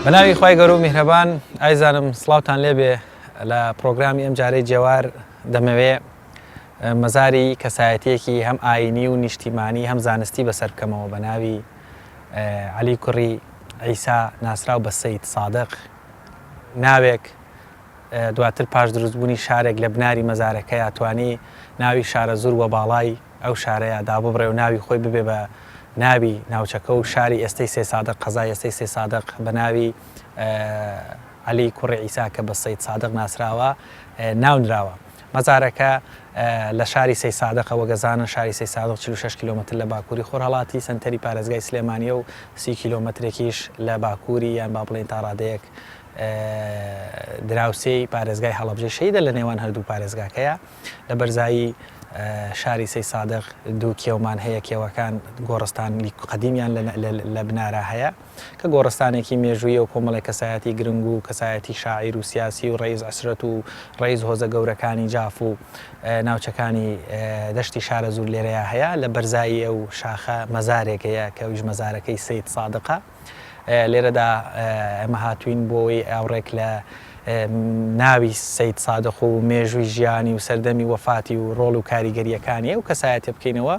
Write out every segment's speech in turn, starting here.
بەناوی خوای گەورە و میهرەبان ئایزانم سڵاوتان لێبێ لە پرۆگرامی ئەم جارەی جێوار دەمەوێ مەزاری کەسایەتیەکی هەم ئاینی و نیشتیمانی هەم زانستی بەسەر بکەمەوە بە ناوی عەلی کوڕی عیسا ناسراو بە سەید سادق، ناوێک دواتر پاش دروستبوونی شارێک لە بناری مەزارەکەی توانی ناوی شارە زوور وە باڵای ئەو شارەیە داببڕێ و ناوی خۆی ببێ بە ناوی ناوچەکە و شاری ئێستەی سێ سادق قەزای ئێستەی سێ سادق بە ناوی عەلی کوڕی عیسا کە بە سەید سادق ناسراوە ناونراوە. مەزارەکە لە شاری سەی سادق وەگەزانە شاری سەی سادق 46 کیلۆمەتر لە باکووری خۆرهەڵاتی سنتەری پارێزگای سلێمانیە و 30 کیلۆمەترێکیش لە باکووری یان با بڵێن تا ڕادەیەک دراوسێی پارێزگای هەڵەبجەی شەیدە لە نێوان هەردوو پارێزگاکەیە. لە بەرزایی شاری سەی سادق دوو کێومان هەیە، کێوەکان گۆڕستانی قەدیمیان لە بنارە هەیە کە گۆڕستانێکی مێژوویە و کۆمەڵی کەسایەتی گرنگ و کەسایەتی شاعیر و سیاسی و ڕێیز عەسرەت و ڕێیز هۆزە گەورەکانی جاف و ناوچەکانی دەشتی شارە زوور لێرەیە هەیە. لە بەرزایی ئەو شاخە مەزارێکەیە کە ئەویش مەزارەکەی سەید سادقە. لێرەدا ئەمە هاتوین بۆەوەی ئاوڕێک لە ناوی سەید سادق و مێژووی ژیانی و سەردەمی وەفاتی و ڕۆڵ و کاریگەریەکانی ئەو کەسایەتێ بکەینەوە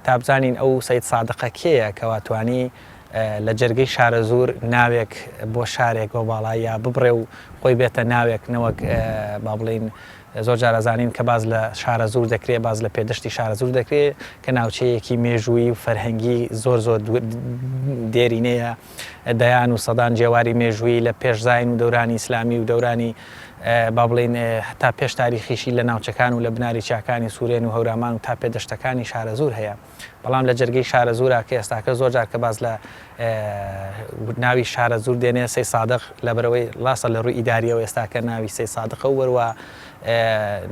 تا بزانین ئەو سەید سادقە کێیە کەواتوانی لە جەرگەی شارە زوور ناوێک بۆ شارێک بۆ باڵایە ببڕێ و خۆی بێتە ناوێک نەوەک با بڵین زۆر جارەزانین کە باز لە شارە زوور دەکرێت، باز لە پێدەشتی شارە زوور دەکرێت کە ناوچەیەکی مێژووی و فەرهەنگی زۆر دێرینەیە دەیان و سەدان جێواری مێژووی لە پێشزاین و دەورانی ئیسلامی و دەورانی با بڵین تا پێش تاریخیشی لە ناوچەکان و لە بناری چاکانی سوورێن و هەورامان و تا پێدەشتەکانی شارە زوور هەیە. بەڵام لە جەرگەی شارە زوورە کە ئێستاکە زۆر جار کە باز لە ناوی شارە زوور دێنێ سەی سادق لەبەرەوەی ڕاستە لە ڕووی ئیداریەوە ئێستاکە ناوی سەی سادقە و وەروە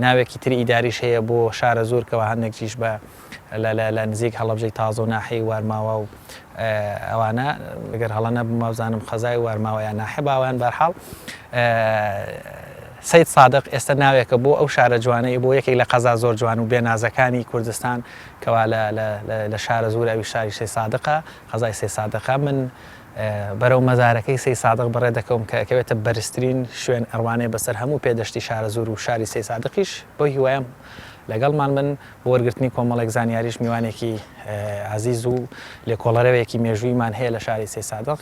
ناوێکی تری ئیداریش هەیە بۆ شارە زوور کەەوە هەندێکیش بە لە نزیک هەڵەبجەی تازە و ناحەی وارماوە و ئەوانە ئەگەر هەڵە نەبمەزانم خەزای وارماوە یان ناحێ باوەیان بەرحاڵ. سەید سادق ئێستا ناوێکە بۆ ئەو شارە جوانەی بۆ یەکێک لە قەزا زۆر جوان و بێنازەکانی کوردستان کەوا لە شارە زوور ئەوی شاری سەی سادقە قەزای سەی سادقە. من بەرەو مەزارەکەی سەی سادق بەڕێ دەکەم کە ئەکەوێتە بەرزترین شوێن ئەڕوانەی بەسەر هەموو پێدەشتی شارە زوور و شاری سەی سادقیش بۆ هیوایم لەگەڵمان من بۆ وەرگرتنی کۆمەڵێک زانیاریش میوانێکی عەزیز و لێکۆڵەرەوەیەکی مێژوویمان هەیە لە شاری سەی سادق،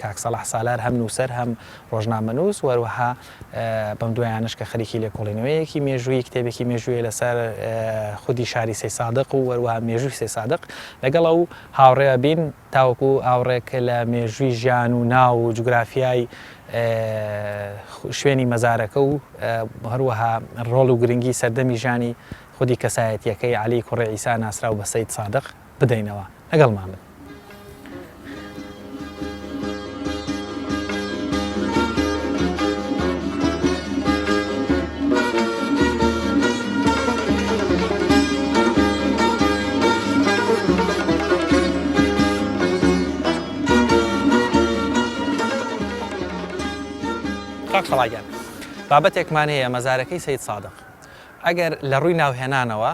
کاک سەلاح سالار هەم نووسەر هەم ڕۆژنامەنووس، وەروەها بەم دوایانش کە خەریکی لێکۆڵینەوەیەکی مێژووی کتێبێکی مێژوویە لەسەر خودی شاری سەی سادق و وەروەها مێژووی سەی سادق لەگەڵ ئەو هاوڕێوە بین تاوەکو ئاوڕێک لە مێژووی ژیان و ناو و جوگرافیای شوێنی مەزارەکە و هەروەها ڕۆڵ و گرنگی سەردەمی ژیانی خودی کەسایەتیەکەی عەلی کوڕی عیسا ناسراو بە سەید سادق بدەینەوە لەگەڵمان بن. سەڵاگەن بابەتێکمان هەیە مەزارەکەی سەید سادق. ئەگەر لە ڕووی ناوهێنانەوە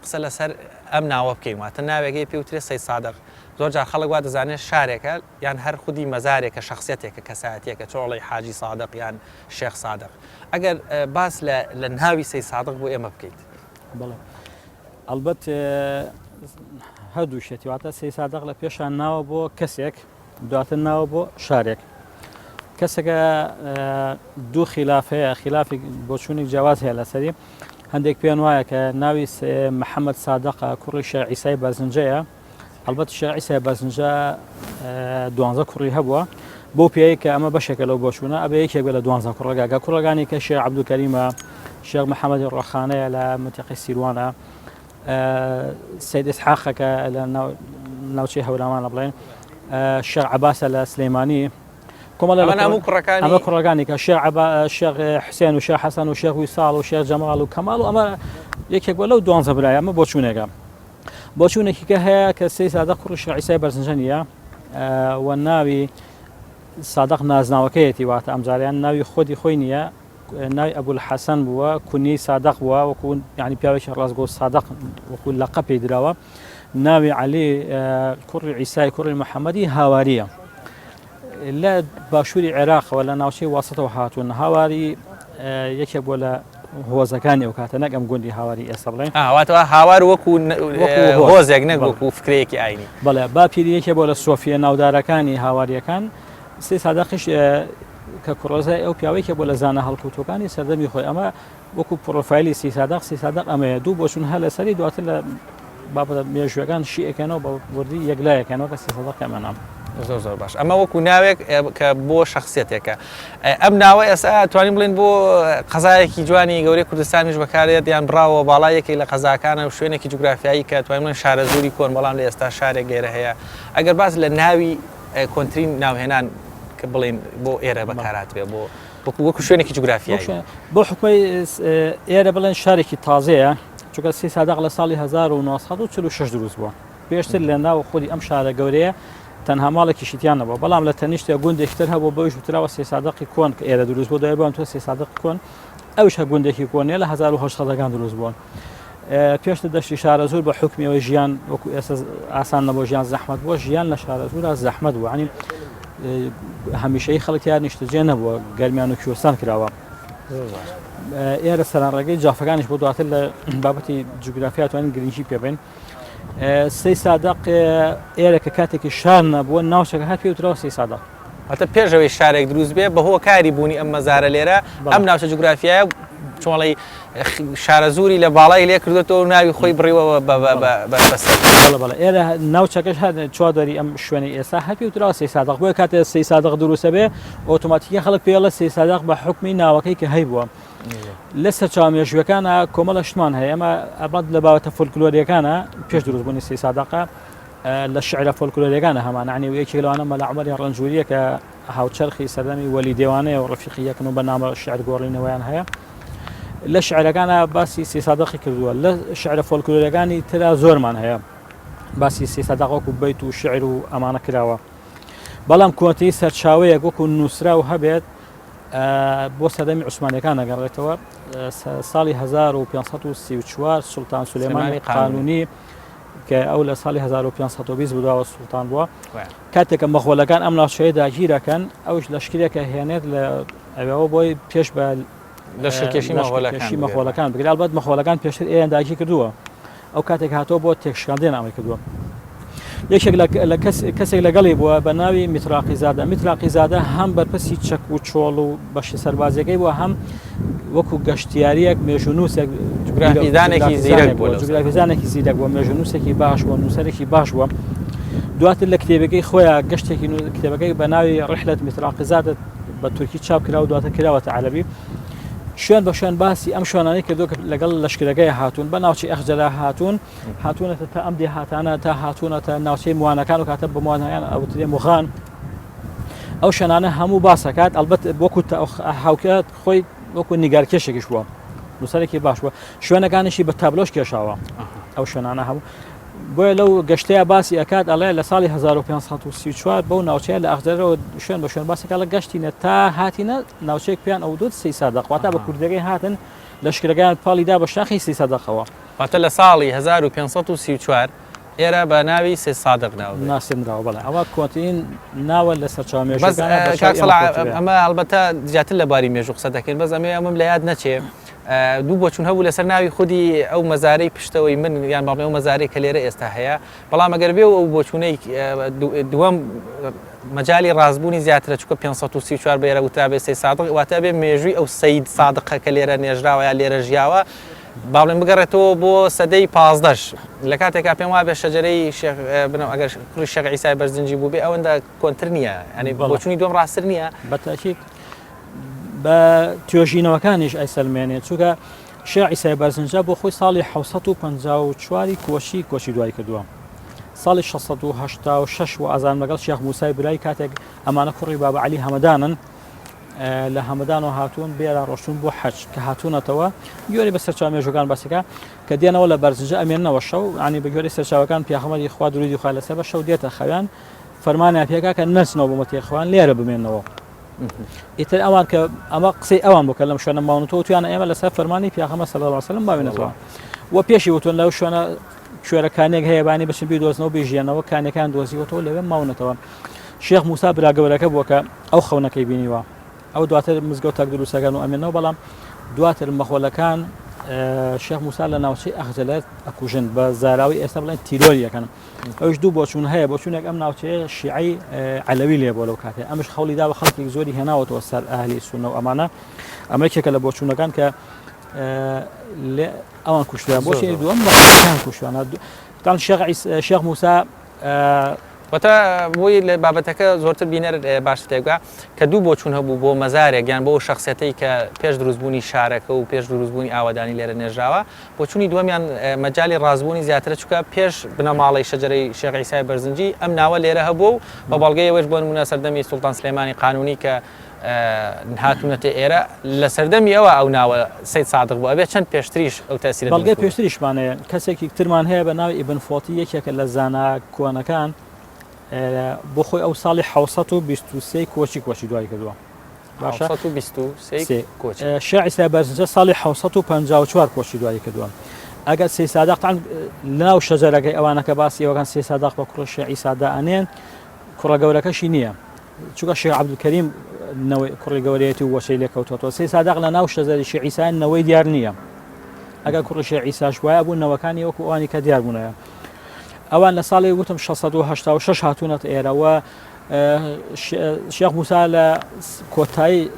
قسە لەسەر ئەم ناوە بکەین واتە ناوێکی پێوترێت سەید سادق، زۆر جار خەڵک وا دەزانێت شارێکە یان هەر خودی مەزارێکە شخصیەتێکە کەسایەتیەکە چۆڵی حاجی سادق یان شێخ سادق. ئەگەر باس لە ناوی سەید سادق بۆ ئێمە بکەیت. بەڵێ ئەلبەت هەردوو شێتی واتە سەید سادق لە پێشان ناوە بۆ کەسێک دواتر ناوە بۆ شارێک. کەسێکە دوو خلافەیە، خلافی بۆچوونی جیاواز هەیە لەسەری هەندێک پێیان وایە کە ناوی محەممەد سادقە کوڕی شێخ عیسای بەرزنجەیە. هەڵبەت شێخ عیسای بەرزنجە 12 کوڕی هەبووە بۆ پێی کە ئەمە بەشێکە لەو بۆچوونە ئەبێ یەکێک بێ لە 12 کوڕەکە کوڕەکانی کە شێخ عەبدولکەریمە، شێخ محەممەدی ڕۆخانەیە لە منتیقەی سیروانە، سەید ئیسحاقەکە لە ناوچەی هەورامانە بڵێن، شێخ عەباسە لە سلەیمانی، ئەمە کوڕەکانی کە شێخ حوسێن و شێخ حەسەن و شێخ ویساڵ و شێخ جەماڵ و کەماڵ و ئەمە یەکێک بۆ لەو 12 برایە. ئەمە بۆچوونێکە بۆچوونێکی کە هەیە کە سەید سادق کوڕی شێخ عیسای بەرزنجە نییە و ناوی سادق نازناوەکەیەتی واتە ئەمجاریان ناوی خۆی نییە، ناوی ئەبولحەسەن بووە، کونیی سادق بووە وەکو یعنی پیاوێکی ڕاستگۆ سادق وەکو لەقەبی دراوە. ناوی عەلی کوڕی عیسای کوڕی محەممەدی هاواریە. لە باشووری عێراقەوە لە ناوچەی واسەتەوە هاتوون هاواری یەکێک بۆ لە هۆزەکانی ئەو کاتە نەک ئەم گوندی هاواری ئێستا بڵێن واتەوە هاوار وەکو هۆزێک نەک وەکو فکرەیەکی ئاینی بەڵێ با پیری یەکێ بۆ لە سۆفیە ناودارەکانی هاواریەکان سێ سادەقیش کە کوڕۆزای ئەو پیاوەیەکە بۆ لە زانە هەڵکوتەکانی سەردەمی خۆی ئەمە وەکو پرۆفایلی سی سادەق ئەمەیە دوو بۆچون هە لەسەری دواتر لە بابەتە مێژوەکان شیئەکەنەوە بە وردی یەکلایەکەنەوە کە سی سادەق ئەمەنام زۆر باش ئەمە وەکو ناوێک کە بۆ شخصیتێکە ئەم ناوە ئێستا توانین بڵێن بۆ قەزایەکی جوانی گەورەی کوردستانیش بەکارێت یان بڕاوە باڵایەکی لە قەزاکانە و شوێنێکی جوگرافیایی کە توانین بڵێن شارە زوری کۆن بەڵام لە ئێستا شارێک گەیرە هەیە ئەگەر باز لە ناوی کۆنترین ناوهێنان کە بڵێن بۆ ئێرە بەکاراتبێ بۆ وەکو شوێنێکی جوگرافیایی بۆ حکومەی ئێرە بڵێن شارێکی تازەیە چونکە سی سادەق لە ساڵی 1946 دروست بووە پێشتر لە ناو خۆی ئەم شارە گەورەیە تەنها ماڵێکی شتیان نەبوو بەڵام لە تەنیشتە گوندێکتر هەبوو بەوش وتراوە سێ سادەقی کۆن کە ئێرە دروست بۆ دەیە بۆم تۆ سێ سادەقی کۆن ئەوش هە گوندێکی کۆنیە لە 1970 دروست بوون پێشتر دەشتی شارە زۆر بە حکمیەوە ژیان وەکو ئێستا ئاسان نەبوو ژیان زەحمەت بووە ژیان لە شارە زۆرە زەحمەت بوو عنی هەمیشەی خەڵک یان نیشتەجێ نەبووە گەرمیان و کوێستان کراوە ئێرە سەرانڕێگەی جافەکانیش بۆ دواتر لە بابەتی جوگرافیا توانین گرنگی پێبین سێ سادەق ئێرە کە کاتێکی شار نەبووە ناوچەکە هات پێوترەوە سێ سادەق هەتە پێشەوەی شارێک دروست بێ بەهۆ کاری بوونی ئەم مەزارە لێرە ئەم ناوچە جوگرافیایە چۆڵی شارە زوری لە باڵای لێ کردێتەوە ناوی خۆی بڕیوەوە بەڵێ ئێرە ناوچەکەش هات چوادەری ئەم شوێنی ئێستا هەر پێوترەوە سێ سادەق بۆیە کاتێ سێ سادەق دروستە بێ ئۆتۆماتیکە خەڵک پێڵە سێ سادەق بە حکمی ناوەکەی کە هەی بووە لە سەرچاو مێژوەکانە کۆمەڵە شتمان هەیە ئەمە ئەبەت لە بابەتە فۆلکلۆریەکانە پێش دروستبوونی سێ سادەقە لە شعرە فۆلکلۆریەکانە هەمان عنی و یەکێک لەوانە مەلا عومەری ڕەنجوریە کە هاوچەرخی سەردەمی وەلی دێوانەیە و ڕەفیقیەکن و بە نامە شعر گۆڕینەوەیان هەیە لە شعرەکانە باسی سێ سادەقی کردووە لە شعرە فۆلکلۆریەکانی ترا زۆرمان هەیە باسی سێ سادەق وەکو بەیت و شعر و ئەمانە کراوە بەڵام کۆنتەی سەرچاوەیەک وەکو نووسرا و هەبێت بۆ سەردەمی عوسمانیەکان ئەگەڕێتەوە ساڵی 1534 سوڵتان سولێمانی قانونی کە ئەو لە ساڵی 1520 بوداوە سوڵتان بووە کاتێکە مەخۆلەکان ئەم ناوچەیە داگیرەکەن ئەوش لەشکرێکە هێنێت لە ئەوەوە بۆی پێش بە لەشکێشی مەخۆلەکان بگرێت البەت مەخۆلەکان پێشتر ئێیان داگیر کردووە ئەو کاتێک هاتۆ بۆ تێکشکاندێن ئەمەی کردووە یەکێک لە کەسێک لەگەڵی بووە بە ناوی میتراقی زادە هەم بەرپرسی چەک و چۆڵ و بەشی سەربازەکەی بووە هەم وەکو گەشتیاریەک مێژونووسێک جوگرافیزانێکی زیرەک بووە مێژونووسێکی باش بووە نووسەرێکی باش بووە دواتر لە کتێبەکەی خۆیان گەشتێکی کتێبەکەی بە ناوی ڕحلەت میتراقی زادە بە تورکی چاپ کرا و دواتر کراوەتە عەرەبی شوێن بە شوێن باسی ئەم شوێنانەی کردو کە لەگەڵ لەشکرەکەی هاتوون بە ناوچەی ئەخجەلا هاتوونەتە تا ئەم دێهاتانە تا هاتوونەتە ناوچەی موانەکان و کاتە بە موانەکان ئەوترێ موغان ئەو شوێنانە هەموو باسەکات ئەلبەت وەکو هاوکات خۆی وەکو نیگارکێشێکیش بووە نووسەرێکی باش بووە شوێنەکانیشی بە تابلۆش کێشاوە ئەو شوێنانە هەموو بۆیە لەو گەشتەیە باسی ئەکات ئەڵێ لە ساڵی 1534 بەو ناوچەیە لە ئەخجەرەوە شوێن بە شوێن باسێکە لە گەشتینە تا هاتینە ناوچەیەک پێیان ئەو دوت سێ سادەق واتە بە کوردەکەی هاتن لەشکرەکان پاڵیدا بە شاخی سێ سادەقەوە واتە لە ساڵی 1534 ئێرە بە ناوی سێ سادەق ناسێنراوە بەڵێ ئەوە کۆنتین ناوە لە سەرچاو ئەمە هەڵبەتە زیاتر لە باری مێژوو قسە دەکەین بەس ئەمەم لە یاد نەچێ دوو بۆچون هەبوو لەسەر ناوی خودی ئەو مەزارەی پشتەوەی من یان باڵێ ئەو مەزارەی کە لێرە ئێستا هەیە بەڵام ئەگەر بێ ئەو بۆچوونەی دووەم مەجای ڕازبوونی زیاترە چووکە 534 بێرە وترابێ سێ سادەق واتە بێ مێژووی ئەو سەید سادقە کە لێرە نێژراوە یا لێرە ژیاوە باڵێن بگەڕێتەوە بۆ سەدەی 15 لە کاتێکا پێم وابێ شەجەرەی ئەگەر کوڕی شێخ عیسای بەرزنجی بوو بێ ئەوەندە کۆنتر نییە ینی بۆچوونی دوم ڕاستتر نییە بەتاکید بە توێژینەوەکانیش ئەیسەلمێنێت چووکە شێخ عیسای بەرزنجە بۆ خۆی ساڵی 1954 کۆچی دوای کردووە ساڵی 1686 و ئازان لەگەڵ شێخ موسای برای کاتێک ئەمانە کوڕی بابە عەلی هەمەدانن لە هەمەدانەوە هاتوون بێرە ڕۆشتون بۆ حەج کە هاتوونەتەوە گوێری بە سەرچاو مێژوەکان باسیکە کە دێنەوە لە بەرزنجە ئەمێننەوە شەو عنی بە گوێری سەرچاوەکان پیاغەمبەری خوا درودی خوا لەسەر بە شەو دێتە خەویان فەرمانیان پێکا کە نەچنەوە بۆ مەتێخوان لێرە بمێنەوە ئیتر ئەوان کە ئەمە قسەی ئەوان بکە لەم شوێنە ماونەوە تویانە ئێمە لەسەر فەرمانی پیاغەمبەر صلی الله علیه و سلم باوێنەوە و پێشی وتون لەو شوێنە کوێرەکانێک هەیە بانی بچن بیدۆزنەوە بژێنەوە کانەکان دۆزیوەتەوە لەوێ ماونەتەوە شێخ موسا براگەورەکە بووە کە ئەو خەونەکەی بینیوە ئەو دواتر مزگەوت دروستەکان و ئەمێنەوە بەڵام دواتر مەخۆلەکان شێخ موسا لە ناوچەی ئەخجەلەت ئەکوژن بە زاراوی ئێستا بڵێن تیرۆریەکەن ئەوش دوو بۆچوون هەیە بۆچوونێک ئەم ناوچەیە شیعی عەلەوی لێ بۆ لەو کاتێ ئەمش خەوڵیدا بە خەڵکی زۆری هێناوەتەوە سەر ئاهلی سونە و ئەمانە ئەمەکێکە لە بۆچوونەکان کە ئەوان کوشتیان بۆچی دووەم مەخۆلەکان کوشتوانە شێخ موسا وەتە بۆی لە بابەتەکە زۆرتر بینەر باش تێگوە کە دوو بۆچوون هەبوو بۆ مەزارێک یان بۆ شخصەتەی کە پێش دروستبوونی شارەکە و پێش دروستبوونی ئاوادانی لێرە نێژراوە بۆچوونی دووەمیان مەجای ڕازبوونی زیاترە چووکە پێش بنەماڵی شەجەرەی شێخ عیسای بەرزنجی ئەم ناوە لێرە هەبوو و بە بەڵگەی ئەوەش بۆ نمونە سەردەمی سوڵتان سلێمانی قانونی کە هاتوونەتە ئێرە لە سەردەمی ئەوە ئەو ناوە سەید سادق بوو ئەبێ چەند پێشتریش ئەو تەسیرە بەڵگەی پێشتریشمانەیە کەسێکی ترمان هەیە بە ناوی ئیبن فۆتی یەکێکە لە زانا کوانەکان بۆ خۆی ئەو ساڵی 1923 کۆچی دوای کردووە باشە شێخ عیسای بەرزنجە ساڵی 1954 کۆچی دوای کردووە ئەگەر سەید سادق لەناو شەجەرەکەی ئەوانەکە باسی ئەوەکان سەید سادق بە کوڕی شێخ عیسادا ئەنێن کوڕە گەورەکەشی نییە چونکە شێخ عەبدولکەریم کوڕی گەورەیەتی و وەشەی لێکەوتەوە سەید سادق لە ناو شەجەری شێخ عیسای نەوەی دیار نییە ئەگەر کوڕی شێخ عیساش وایە بوو نەوەکانی وەکو ئەوانی کە دیار بوونەیە ئەوان لە ساڵی وتم 686 هاتوونەتە ئێرەوە شێخ موسا لە کۆتایی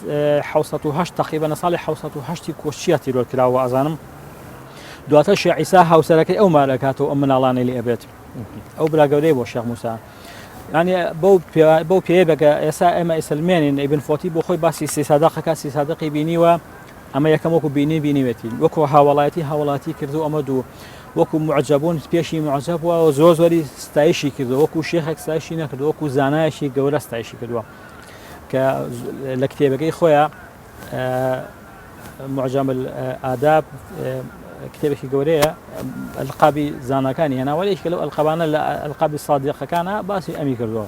1970 تقریبا ساڵی 1970 کۆچیە تیرۆر کراوە ئازانم دواتە شێخ عیسا هاوسەرەکەی ئەو مالەکاتەوە ئەم مناڵانەی لێ ئەبێت ئەو براگەورەی بۆ شێخ موسا ینی بەو پێ بەگە ئێستا ئێمە ئیسلمێنین ئیبن فۆتی بۆ خۆی باسی سەید سادقەکە سەید سادقی بینیوە ئەمە یەکەم وەکو بینیوێتی وەکو هاوڵاتی کردو ئەمە دوو وەکو معجبون پێشی معجب وە زۆر زۆری ستایشی کردو وەکو شێخێک ستایشی نەکردو وەکو زانایشی گەورە ستایشی کردووە کە لە کتێبەکەی خۆیان معجم الآداب کتێبێکی گەورەیە ئەلقابی زانەکانی هێناوەلێک کە لەو ئەلقابانە لە ئەلقابی سادیقەکانە باسی ئەمی کردووە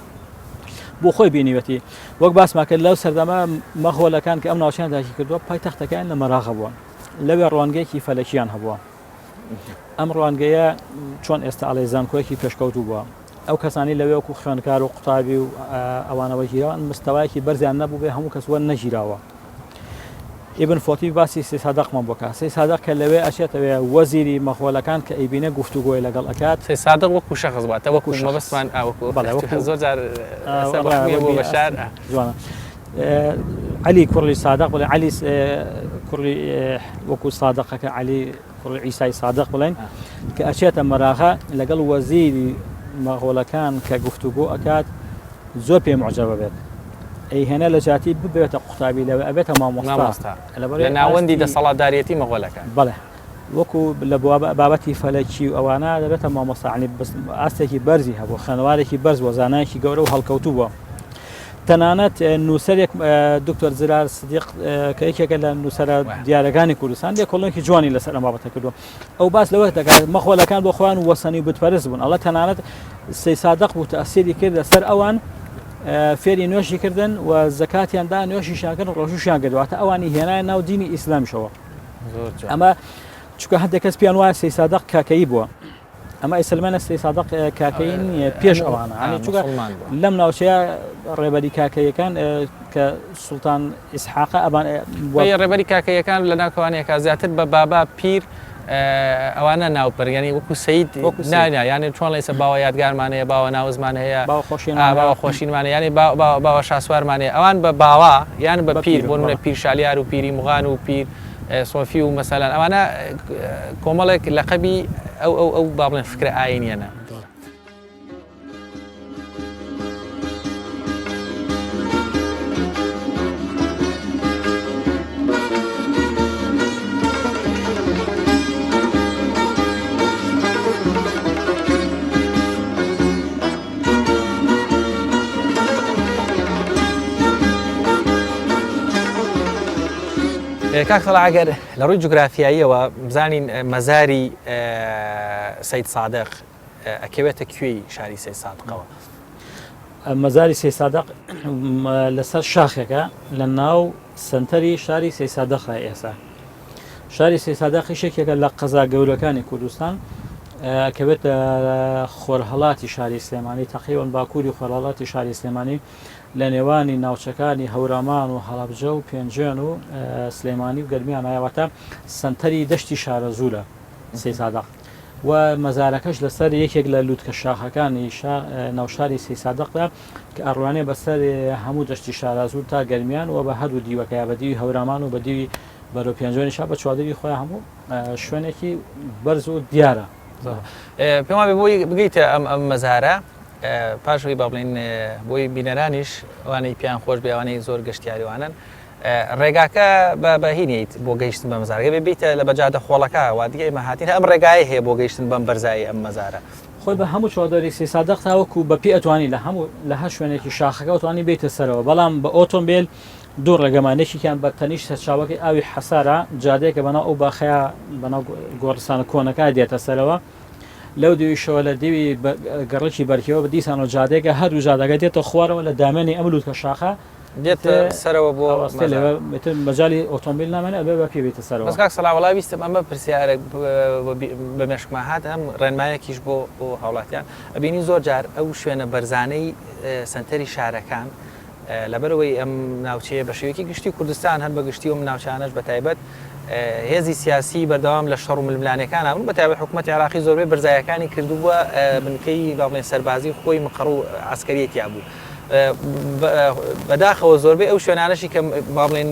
بۆ خۆی بینیوەتی وەک باسمان کرد لەو سەردەما مەخۆلەکان کە ئەم ناوچیان داکی کردووە پایتەختەکان لە مەراغە بووە لەوێ ڕوانگەیەکی فەلەکیان هەبووە ئەم ڕوانگەیە چۆن ئێستا ئەڵێ زانکۆیەکی پێشکەوتوو بووە ئەو کەسانی لەوێ وەکو خوێندکار و قوتابی و ئەوانەوە ژیران مستەوایەکی بەرزیان نەبوو بێ هەموو کەس وەر نەژیراوە ئیبن فۆتی باسی سەید سادقمان بۆکە سەید سادق کە لەوێ ئەچێتەوێ وەزیری مەخۆلەکان کە ئەیبینە گفتوگۆی لەگەڵ ئەکات سەید سادق وەکو شەخص باتە وەکو مەبەستمان زۆر جار بۆ بەشار جوانە علی کوڕی سادق بڵێ علی کوڕی وەکو سادقەکە علی کوڕی عیسای سادق بڵێن کە ئەچێتە مەراغە لەگەڵ وەزیری مەخۆلەکان کە گفتوگۆ ئەکات زۆر پێ معجەبە بێت ئەی هێنە لە جاتی ببێتە قوتابی لەوێ ئەبێتە مامۆستا لە ناوەندی دەسەڵاتدارێتی مەخۆلەکان بەڵێ وەکو لە بابەتی فەلەکی و ئەوانە دەبێتە مامۆستا ئاستێکی بەرزی هەبوو خوێنەوارێکی بەرز بۆ زانایەکی گەورە و هەڵکەوتوو بووە تەنانەت نووسەرێک دکتۆر زرار سدیق کە یەکێکە لە نووسەرە دیارەکانی کوردستان لێکۆڵێکی جوانی لەسەر ئەم بابەتە کردووە ئەو باس لەوە دەکات مەخۆلەکان بۆ خۆیان وەسەنی بتپەرست بوون ئەڵە تەنانەت سەید سادق بوو تەئسیری کرد لەسەر ئەوان فێری نوێژی کردن و زەکاتیاندا نوێژیشیان کرد ڕۆژوشیان کردواتە ئەوانی هێنایە ناو دینی ئیسلامیشەوە ئەمە چونکە هەندێک کەس پیان وایە سەید سادق کاکەیی بووە ئەمە ئیسلمانە سەید سادق کاکەین پێش ئەوانە چونکە لەم ناوچەیە ڕێبەری کاکەیەکان کە سوڵتان ئیسحاق ئەبان ڕێبەری کاکەیەکان لە ناوکەوانەیەکە زیاتر بە بابا پیر ئەوانە ناوپەرگەنی وەکو سەید نانیا یعنی چۆن لەیسە باوە یادگارمانەیە باوە ناوزمان هەیە باوە خۆشینمانە ینی باوە شاسوارمانەیە ئەوان بە باوا یان بە پیر بۆ منە پیر شالیار و پیری مغان و پیر سۆفی و مەسەلەن ئەوانە کۆمەڵێک لەقەبی ئەو با بڵێن فکرە ئاینیانە کاک سەڵاح ئەگەر لە ڕووی جوگرافیاییەوە بزانین مەزاری سەید سادق ئەکەوێتە کوێی شاری سەید سادقەوە مەزاری سەید سادق لەسەر شاخێکە لە ناو سنتەری شاری سەید سادقە ئێستا شاری سەید سادق شێکێکە لە قەزا گەورەکانی کوردستان کەوێت خۆرهەڵاتی شاری سلێمانی تقریبا باکووری خۆرهەڵاتی شاری سلێمانی لە نێوانی ناوچەکانی هەورامان و هەڵەبجە و پێنجێن و سلێمانی و گەرمیان نایەوەتە سنتەری دەشتی شارە زوورە سەی سادەق و مەزارەکەش لەسەر یەکێک لە لووتکە شاخەکانی ناوشاری سەی سادەقدا کە ئەڕوانێ بەسەر هەموو دەشتی شارە زوور تا گەرمیان و بە هەردوو دیوەکەیە بە دیوی هەورامان و بە دیوی بەرەو پێنجۆنی شا بە چوادری خۆی هەموو شوێنێکی بەرز و دیارە. پێم وابێ بۆی بگەیتە ئەم مەزارە پاشەوەی با بڵێن بۆی بینەرانیش ئەوانەی پیان خۆش بێ ئەوانەی زۆر گەشتیاریوانن ڕێگاکە بە هینیت بۆ گەیشتن بە مەزارگە بێ بیتە لە بەجادە خۆڵەکە وا دیگە ئێمە هاتین ئەم ڕێگای هەیە بۆ گەیشتن بەم بەرزایی ئەم مەزارە خۆی بە هەموو چوادری سەی سادەق تاوەکو بە پێ ئەتوانی لە هەر شوێنێکی شاخەکە ئەتوانی بێتە سەرەوە بەڵام بە ئۆتۆمبیل دوو ڕێگەمانێکیان بە تەنیشت سەرچاوەکەی ئاوی حەسارە جادەیەکە بەناو ئەو باخەیە بەناو گۆڕستانە کۆنەکە دێتە سەرەوە لەو دویشەوە لە دیوی گەڕێکی بەرکەوە بە دیسان و جادێکە هەردوو جادەکە دێتە خوارەوە لە دامێنی ئەم لووتکە شاخە دێتە سەرەوە بۆ مەجای ئۆتۆمبیل نامێنێ ئەبێ بە پێ بێتە سەرەوە. بەسکاک سەڵاو وڵای ویستم ئەمە پرسیارە بە مێشکما هات ئەم ڕێنمایەکیش بۆ هاوڵاتیان ئەبینی زۆر جار ئەو شوێنە بەرزانەی سنتەری شارەکان لەبەرەوەی ئەم ناوچەیە بە شێوەیەکی گشتی کوردستان هەر بە گشتی و ناوچانەش بە تایبەت هێزی سیاسی بەردەوام لە شەڕ و ململانەکان هەبوون بە تایبەت حکوومەتی عێراقی زۆربەی بەرزایەکانی کردووە بنکەی باڵێن سەربازی خۆی مقڕ و عسکەریەتی بوو. بەداخەوە زۆربەی ئەو شوێنانەشی کە باڵێن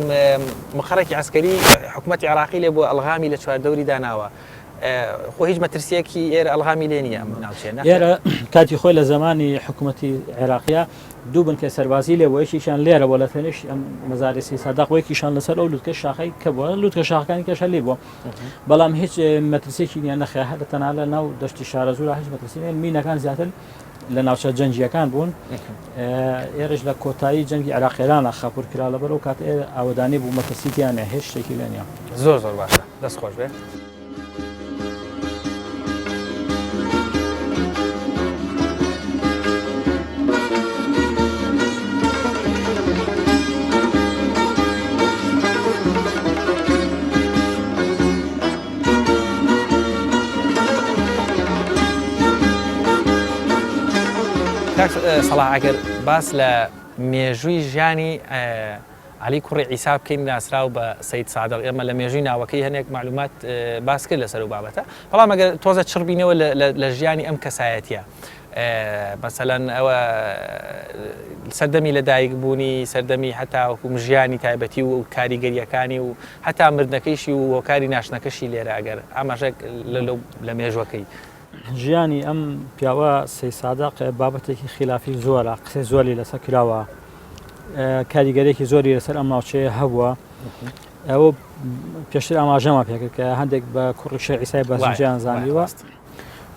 مقڕێکی عسکەری حکوومەتی عێراقی لێ بۆ ئەلغامی لە چواردەوری داناوە خۆ هیچ مەترسیەکی ئێرە ئەلغامی لێ نییە ناوچێنە ئێرە کاتی خۆی لە زمانی حکوومەتی عێراقیە دوو بنکە سەربازی لێ بۆیەکیشان لێرە بۆ لە تەنیش ئەم مەزاری سەی سادەق وەیەکیشان لەسەر ئەو لووتکە شاخەی کە بووە لووتکە شاخەکانی کەشە لێ بووە بەڵام هیچ مەترسێکی نیە نەخێ هەر تەنها لە ناو دەشتی شارە زوورە هیچ مەترسی نیە مینەکان زیاتر لە ناوچە جەنگیەکان بوون ئێرەش لە کۆتایی جەنگی عێراقیێرانە خاپور کرا لەبەر و کات ئاوەدانی بوو مەترسییانە هیچ شتێکی لێ نیە. زۆر باشە دەست خۆش بێ. سەڵاح ئەگەر باس لە مێژووی ژیانی عەلی کوڕی عیسا بکەین ناسراو بە سەید سادەق ئێمە لە مێژووی ناوەکەی هەنێک معلومات باس کرد لەسەر و بابەتە بەڵام ئەگەر تۆزە چڕبینەوە لە ژیانی ئەم کەسایەتیە مەسەلەن ئەوە سەردەمی لەدایک بوونی سەردەمی هەتا وەکو ژیانی تایبەتی و کاریگەریەکانی و هەتا مردنەکەیشی و هۆکاری ناشنەکەشی لێرە ئەگەر ئاماژێک لە مێژوەکەی ژیانی ئەم پیاوە سەی سادەق بابەتێکی خلافی زۆرە قسەی زۆری لەسەر کراوە کاریگەرێکی زۆری لەسەر ئەم ناوچەیە هەبووە ئەوە پێشتر ئاماژەمە پێکرد کە هەندێک بە کوڕی شێخ عیسای بەزنجیان زانیوە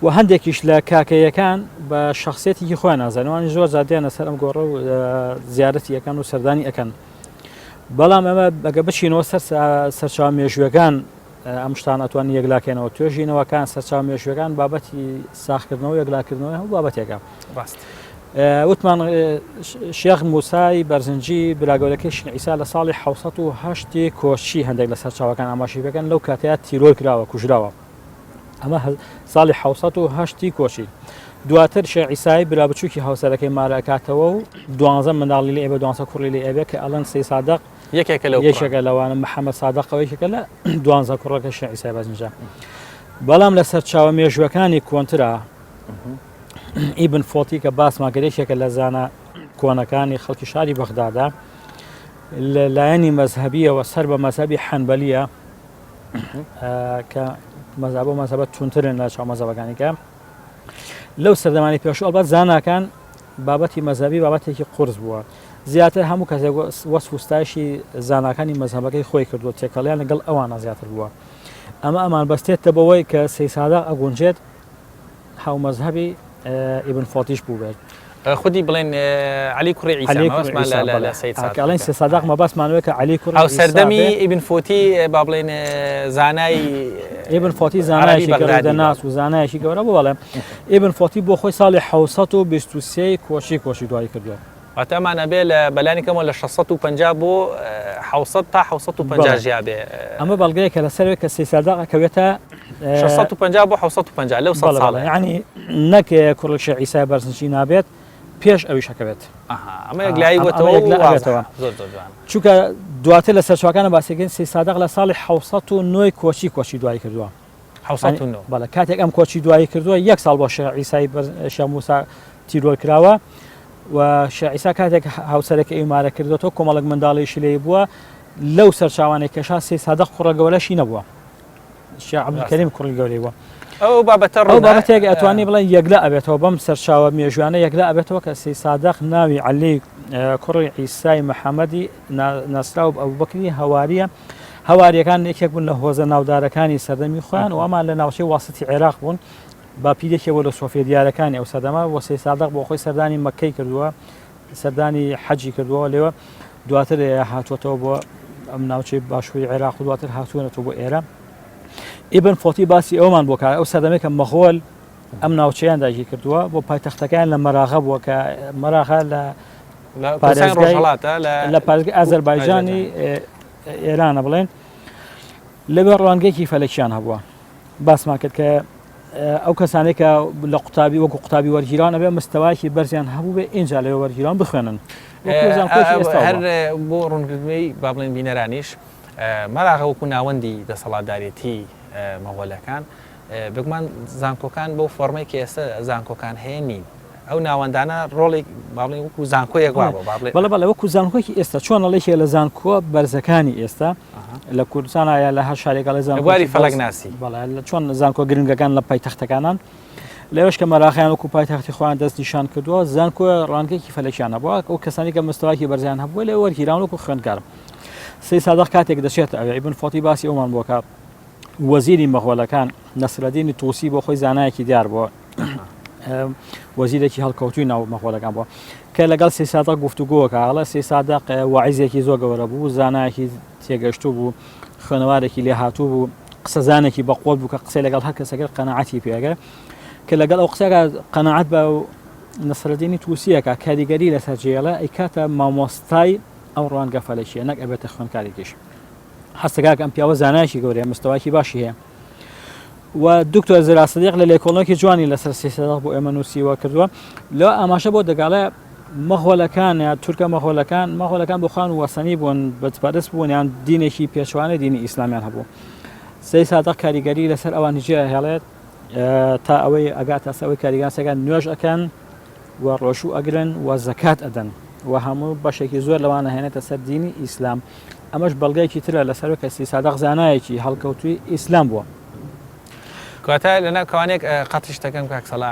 و هەندێکیش لە کاکەیەکان بە شخصیەتێکی خۆیان نازانوانی زۆر زادیانە سەر ئەم گۆڕە و زیارەتی ئەەکەن و سەردانی ئەەکەن بەڵام ئەمە بەگە بچینەوە سەرچاو مێژوەکان ئەم شتان ئەتوانی یەکلاکەنەوە توێژینەوەکان سەرچاو مێژوەکان بابەتی ساختکردنەوە یەکلاکردنەوە هەموو بابەتێکە وتمان شێخ موسای بەرزنجی براگەورەکەی شێخ عیسا لە ساڵی 1970 کۆچی هەندێک لە سەرچاوەکان ئاماشی بەکەن لەو کاتەیە تیرۆر کراوە کوژراوە ئەمە ساڵی 1970 کۆچی دواتر شێخ عیسای برا بچووکی هاوسەرەکەی مارەکاتەوە و 12 منداڵی لێ ئێبە 12 کوڕی لێ ئێبێ کە ئەڵەن سەی سادەق یەکێکە لەوانە محەممەد سادەقەوەیەکێکە لە 12 کوڕەکە شێخ عیسای بەزنجە بەڵام لە سەرچاوە مێژوەکانی کۆنترا ئیبن فۆتی کە باسماگەرێکێکە لە زانە کۆنەکانی خەڵکی شاری بەغدادا لە لایەنی مەزهبیەوە سەر بە مەزهبی حەنبەلیە کە مەزهبە تونترن لە چاو مەزهبەکانیکە لەو سەردەمانی پێشوو ئەلبەت زاناکان بابەتی مەزهبی بابەتێکی قورس بووە زیاتر هەموو کەسێک وەسف وستایشی زاناکانی مەزهبەکەی خۆی کردووە تێکەڵیان لەگەڵ ئەوانە زیاتر بووە ئەمان بەستێتە بەوەی کە سەی سادەق ئەگونجێت هاو مەزهبی ئیبن فۆتیش بوو بێت خودی بڵێن عەلی کوڕی عیسا لە سەید سادەق سەی سادەق مەباسمانەوەی کە عەلی کوڕی عیسا سەردەمی ئیبن فۆتی با بڵێن زانای ئیبن فۆتی زانایشی گەورە دەناس و زانایشی گەورە بوو بەڵێ ئیبن فۆتی بۆ خۆی ساڵی 1923 کۆچی دوایی کردووە واتەمانە بێ لە بەلانیکەمەوە لە 650 بۆ 600 تا 650 ژیا بێ ئەمە بەڵگەیەکە لەسەر کە سی سادەق کەوێتە 650 بۆ 650 لەو ساڵ یعنی نەک کوڕڵ عیسای بەرزنشی نابێت پێش ئەوی شەکەوێت ئەمە یەکلایی وتەوە زۆر چونکە دواتر لە سەرچوەکانە باسیگەن سی سادەق لە ساڵی 609 کۆچی دوایی کردووە 609 بەڵێ کاتێک ئەم کۆچی دوایی کردووە یەک ساڵ بۆ عیسای شە موسا تیرۆر کراوە و شعیسا کاتێک هاوسەرێکی ئیمارە کردوەوە کۆمەڵک منداڵیشی لێ بووە لەو سەرچاوانەی کەشا سی سادەق کوڕە گەورەشی نەبووە عەبدولکەریم کوڕی گەورەی بووە ئەو بابەتێک ئەتوانی بڵێن یەکلا ئەبێتەوە بەم سەرچاوە مێژوانە یەکلا ئەبێتەوە کە سی سادەق ناوی عەلی کوڕی عیسای محەممەدی ناسراو ئەبوبەکری هەواریە هەواریەکان یەکێک بوون لە هۆزە ناودارەکانی سەردەمی خۆیان و ئەمان لە ناوچەی واسەتی عێراق بوون با پیرێکەوە لە سۆفێ دیارەکانی ئەو سەردەما وە سی سادەق بۆ خۆی سەردانی مەکەی کردووە سەردانی حەجی کردووە لێوە دواتر هاتووەتەوە بۆ ئەم ناوچەی باشووری عێراق و دواتر هاتووەتەوە بۆ ئێرە ئیبن فۆتی باسی ئەومان بۆ کار ئەو سەردەمێکە مەغۆل ئەم ناوچەیان داگیر کردووە بۆ پایتەختەکان لە مەراغە بووە کە مەراغە لە پارێزگای ئازەربایجانی ئێرانە بڵێن لەبێ ڕوانگەیەکی فەلەکیان هەبووە باسمان کرد کە ئەو کەسانێک کە لە قوتابی وەکو قوتابی وەرگیران ئەبێ مستەوایکی بەرزیان هەبوو بێ ئینجا لەوێ وەرگیران بخوێنن هەر بۆ ڕوونکردنەوەی با بڵێن بینەرانیش مەراغە وەکو ناوەندی دەسەڵاتدارێتی مەغۆلەکان بگومان زانکۆکان بەو فۆرمێکی ئێستا زانکۆکان هەیە نین ئەو ناوەندانە ڕۆڵێک باڵێن وەکو زانکۆیەک وا بەڵێ وەکو زانکۆکی ئێستا چۆن لەڵێکێ لە زانکۆ بەرزەکانی ئێستا لە کوردستانە لە هەر شارێکە لە زانکۆی فەلەک ناسی چۆن زانکۆ گرنگەکان لە پایتەختەکانان لەوەش کە مەراغیان وەکو پایتەختی خۆیان دەست نیشان کردووە زانکۆ ڕوانگەیەکی فەلەکیانە بووە ئەو کەسانی کە مستەواکی بەرزیان هەبووە لێ وەرگیران وەکو خوێندکارم سی سادەق کاتێک دەچێت ئەوێ ئیبن فۆتی باسی ئەومان بووە وەزیری مەغۆلەکان نەسرەدینی تووسی بۆ خۆی زانایەکی دیار بووە وەزیرێکی هەڵکەوتوی ناو مەغۆلەکان بووە کە لەگەڵ سی سادەق گفتوگۆکە هەڵە سی سادەق وەعیزێکی زۆر گەورە بوو زانایەکی تێگەشتوو بوو خوێنەوارێکی لێ هاتوو بوو قسەزانێکی بەقۆڵ بوو کە قسەی لەگەڵ هەر کەسەکە قەناعەتی پێگە کە لەگەڵ ئەو قسەکە قەناعەت بە نەسرەدینی تووسیەکە کاریگەری لەسەر جێڵە ئەی کاتە مامۆستای ئەو ڕوانگە فەلەکیە نەک ئەبێتە خوێندکارێکیش هەستەکە ئەم پیاوە زانایکی گەورەیە مستەواکی باشی هەیە و دکتۆر زرا سەدیق لە لێکۆڵینەوەکی جوانی لەسەر سی سادەق بۆ ئێمە نووسیوە کردووە لەوە ئاماژە بۆ دەگاڵە مەغۆلەکان یا تورکە مەغۆلەکان بۆ خوان وەسەنی بوون بەتپەرست بوون یان دینێکی پێچوانە دینی ئیسلامیان هەبوو سی سادەق کاریگەری لەسەر ئەوان جێ هێڵێت تا ئەوەی ئەگاتە ئەوەی کاریگەرەکان نوێژ ئەکەن و ڕۆژوو ئەگرن و زەکات ئەدەن و هەموو بەشێکی زۆر لەوانە هێنێتە سەر دینی ئیسلام ئەمەش بەڵگەیەکی ترە لەسەر کە سی سادەق زانایەکی هەڵکەوتوی ئیسلام بووە کاتە لەناو کەوانێک قەتی شتەکەم کاکسەڵا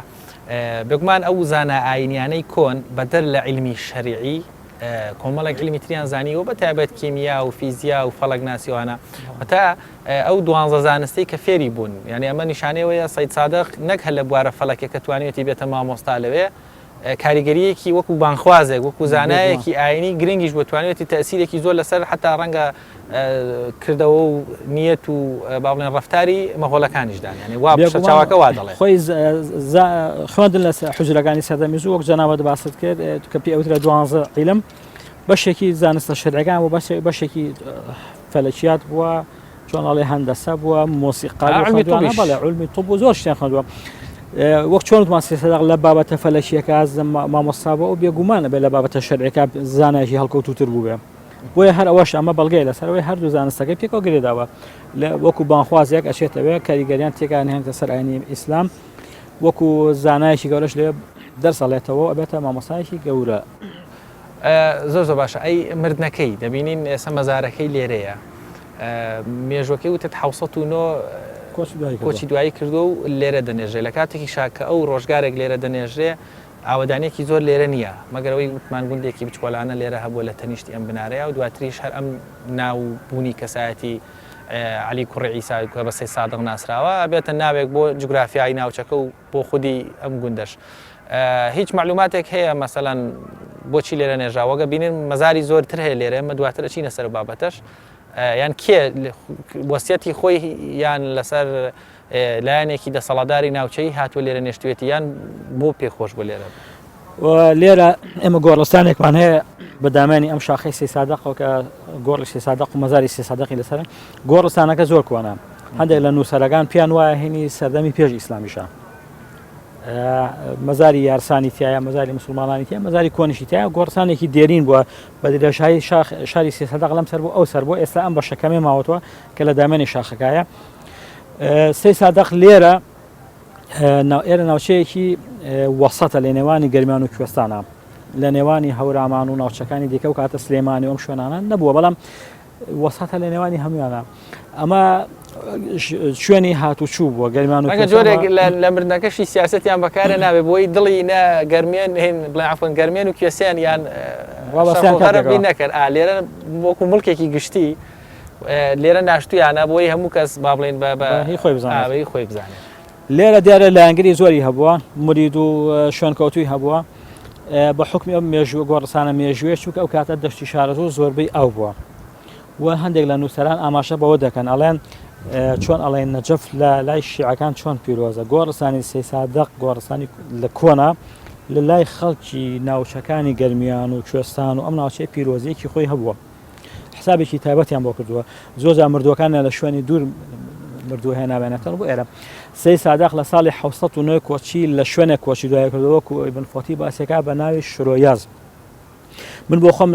بگومان ئەو زانە ئاینیانەی کۆن بەدەر لە علمی شەریعی کۆمەڵێک علمی تریان زانیەوە بەتابێت کیمیا و فیزیا و فەڵک ناسیوانە تا ئەو دوانزە زانستی کە فێری بوون یعنی ئەمە نیشانەوەیە سەید سادەق نەک هەر لە بوارە فەڵکێک کە توانێتی بێتە مامۆستا لەوێ کاریگەریەکی وەکو بانخوازێک وەکو زانایەکی ئاینی گرنگیش بتوانێتی تەسیرێکی زۆر لەسەر حتا ڕەنگە کردەوە و نیەت و باڵێن ڕفتاری مەغۆلەکانیشدان ینی وا چاواکە وا دەڵێ خۆی خوێندن لە حوجرەکانی سەردەمی زوو وەک جەنابەت باست کرد کە پێ ئەوترە 12 عیلم بەشێکی زانستە شەرعەکان و بەشێکی فەلەکیات بووە چۆن ئەڵێ هەندەسە بووە مۆسیقا بەڵێ علمی طب و زۆر شتیان خوێندووە وەک چۆن وتمان سی سادەق لە بابەتە فەلەکیەکە مامۆستا بووە و بێگومانە بێ لە بابەتە شەرعەکە زانایەکی هەڵکەوتوتر بوو بێ بۆیە هەر ئەوەش ئەمە بەڵگەی لەسەرەوەی هەردوو زانستەکەی پێکەوە گرێداوە وەکو بانخوازێک ئەچێتەوە کاریگەریان تێکان هێنێتە سەر ئاینی ئیسلام وەکو زانایەکی گەورەش لێ دەرسەڵێتەوە ئەبێتە مامۆستایەکی گەورە زۆر باشە ئەی مردنەکەی دەبینین ئێستا مەزارەکەی لێرەیە مێژوەکەی وتت 609 کۆچی دوایی کردو و لێرە دەنێژێ لە کاتێکی شاکە ئەو ڕۆژگارێک لێرە دەنێژێ ئاوەدانێکی زۆر لێرە نییە مەگەرەوەی وتمان گوندێکی بچکۆلانە لێرە هەبووە لە تەنیشتی ئەم بنارەیە و دواتریش هەر ئەم ناوبوونی کەسایەتی علی کوڕی عیسا کە بە سی سادەق ناسراوە ئەبێتە ناوێک بۆ جوگرافیای ناوچەکە و بۆ خودی ئەم گوندەش هیچ معلوماتێک هەیە مەسەڵەن بۆچی لێرە نێژاوەگە بینین مەزاری زۆرتر هەیە لێرە ئەمە دواتر چینە سەر بابەتەش یان کێ وەسیەتی خۆی یان لەسەر لایەنێکی دەسەڵاتداری ناوچەی هاتووە لێرە نێشتوێتی یان بۆ پێخۆش بۆ لێرە لێرە ئێمە گۆڕستانێکمان هەیە بەدامانی ئەم شاخی سێ سادەق کە گۆڕی سێ سادەق و مەزاری سێ سادەقی لەسەر گۆڕستانەکە زۆر کوانە هەندێک لە نووسەرەکان پیان وایە هێنی سەردەمی پێش ئیسلامیشە مەزاری یارسانی تایە مەزاری مسلمانانی تایە مەزاری کۆنیشی تایە گۆڕستانێکی دێرین بووە بە درێژایی شاری سێ سادەق لەم سەر بوو ئەو سەر بۆ ئێستا ئەم بەشەکەمێ ماوەتەوە کە لە دامێنی شاخەکایە سێ سادەق لێرە ئێرە ناوچەیەکی وەسەتە لە نێوانی گەرمیان و کوێستانە لە نێوانی هەورامان و ناوچەکانی دیکە و کاتە سلێمانی ئەم شوێنانە نەبووە بەڵام وەسەتە لە نێوانی هەمویانە ئەمە شوێنی هاتوچوو بووە گەرمیان و جۆرێک لە مردنەکەشی سیاسەتیان بەکارە نابێت بۆی دڵی نە گەرمێن هێن بڵێ عەفوەن گەرمێن و کوێسیان یان هەربی نەکرد لێرە وەکو مڵکێکی گشتی لێرە ناشتویانە بۆی هەموو کەس با بڵێن بە خۆی بزانێت خۆی بزانێت لێرە دیارە لە ئەنگری زۆری هەبووە مرید و شوێنکەوتوی هەبووە بە حکمی ئەم مێژووە گۆڕستانە مێژوێ چووکە ئەو کاتە دەشتی شارەزۆ زۆربەی ئەو بووە و هەندێک لە نووسەران ئاماشە بەوە دەکەن ئەڵێن چۆن ئەڵێن نەجەف لە لای شیعەکان چۆن پیرۆزە گۆڕستانی سێ سادەق گۆڕستانی لە کۆنا لە لای خەڵکی ناوچەکانی گەرمیان و کوێستان و ئەم ناوچەی پیرۆزیەکی خۆی هەبووە حسابێکی تایبەتیان بۆ کردووە زۆر مردوەکان لە شوێنی دوور مردووە هێنابێنێتەوە بۆ ئێرە سێ سادەق لە ساڵی 1970 کۆچی لە شوێنێک کۆچی دوای کردەوە و ئیبن فۆتی باسێکا بە ناوی شرۆیاز من بۆ خۆم